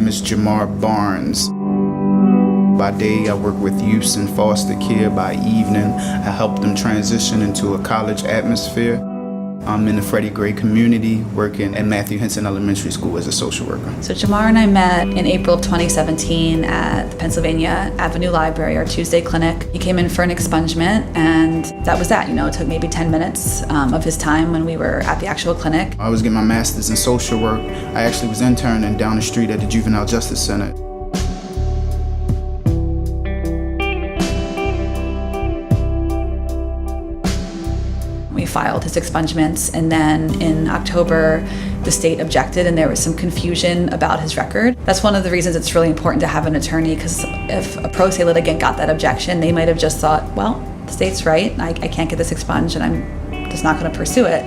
name is Jamar Barnes. By day, I work with youths in foster care. By evening, I help them transition into a college atmosphere. I'm in the Freddie Gray community, working at Matthew Henson Elementary School as a social worker. So Jamar and I met in April of 2017 at the Pennsylvania Avenue Library, our Tuesday clinic. He came in for an expungement, and that was that. It took maybe 10 minutes of his time when we were at the actual clinic. I was getting my master's in social work. I actually was interning down the street at the Juvenile Justice Center. We filed his expungements, and then in October, the state objected, and there was some confusion about his record. That's one of the reasons it's really important to have an attorney, because if a pro se litigant got that objection, they might have just thought, well, the state's right, I can't get this expunged, and I'm just not going to pursue it.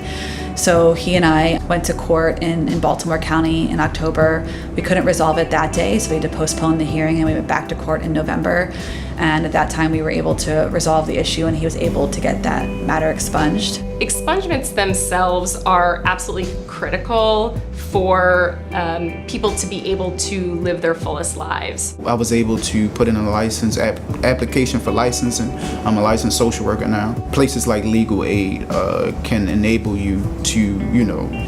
So he and I went to court in Baltimore County in October. We couldn't resolve it that day, so we had to postpone the hearing, and we went back to court in November. And at that time, we were able to resolve the issue, and he was able to get that matter expunged. Expungements themselves are absolutely critical for people to be able to live their fullest lives. I was able to put in a license application for licensing. I'm a licensed social worker now. Places like legal aid can enable you to,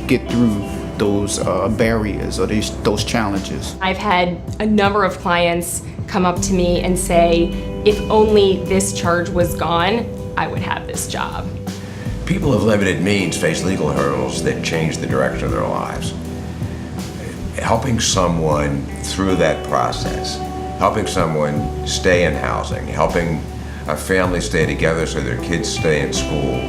get through those barriers or those challenges. I've had a number of clients come up to me and say, if only this charge was gone, I would have this job. People of limited means face legal hurdles that change the direction of their lives. Helping someone through that process, helping someone stay in housing, helping a family stay together so their kids stay in school,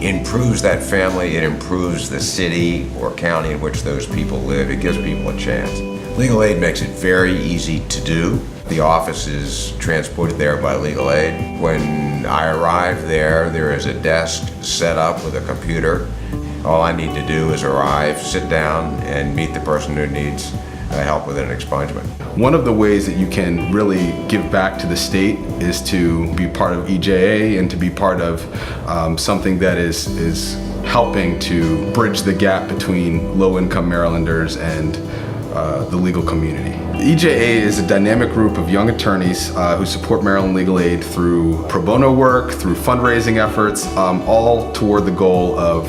improves that family, it improves the city or county in which those people live. It gives people a chance. Legal aid makes it very easy to do. The office is transported there by legal aid. When I arrive there, there is a desk set up with a computer. All I need to do is arrive, sit down, and meet the person who needs help with an expungement. One of the ways that you can really give back to the state is to be part of EJA and to be part of something that is helping to bridge the gap between low-income Marylanders and the legal community. EJA is a dynamic group of young attorneys who support Maryland Legal Aid through pro bono work, through fundraising efforts, all toward the goal of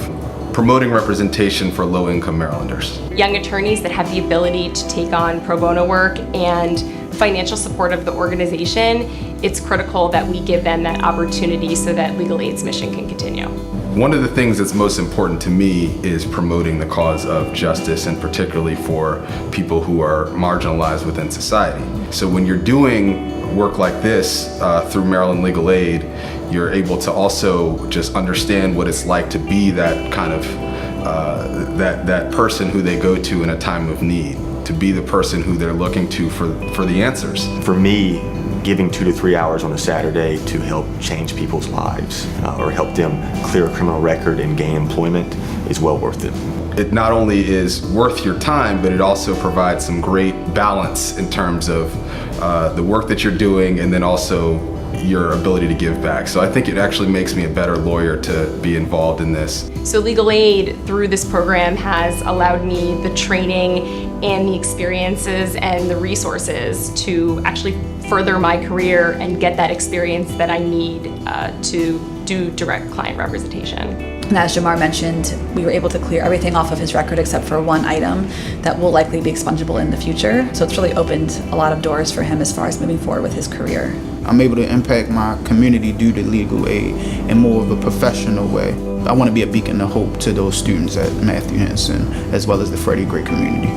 promoting representation for low-income Marylanders. Young attorneys that have the ability to take on pro bono work and financial support of the organization, it's critical that we give them that opportunity so that Legal Aid's mission can continue. One of the things that's most important to me is promoting the cause of justice, and particularly for people who are marginalized within society. So when you're doing work like this through Maryland Legal Aid, you're able to also just understand what it's like to be that kind of that person who they go to in a time of need, to be the person who they're looking to for the answers. For me, giving 2 to 3 hours on a Saturday to help change people's lives or help them clear a criminal record and gain employment is well worth it. It not only is worth your time, but it also provides some great balance in terms of the work that you're doing and then also your ability to give back. So I think it actually makes me a better lawyer to be involved in this. So Legal Aid through this program has allowed me the training and the experiences and the resources to actually further my career and get that experience that I need to do direct client representation. And as Jamar mentioned, we were able to clear everything off of his record except for one item that will likely be expungible in the future. So it's really opened a lot of doors for him as far as moving forward with his career. I'm able to impact my community due to legal aid in more of a professional way. I want to be a beacon of hope to those students at Matthew Henson as well as the Freddie Gray community.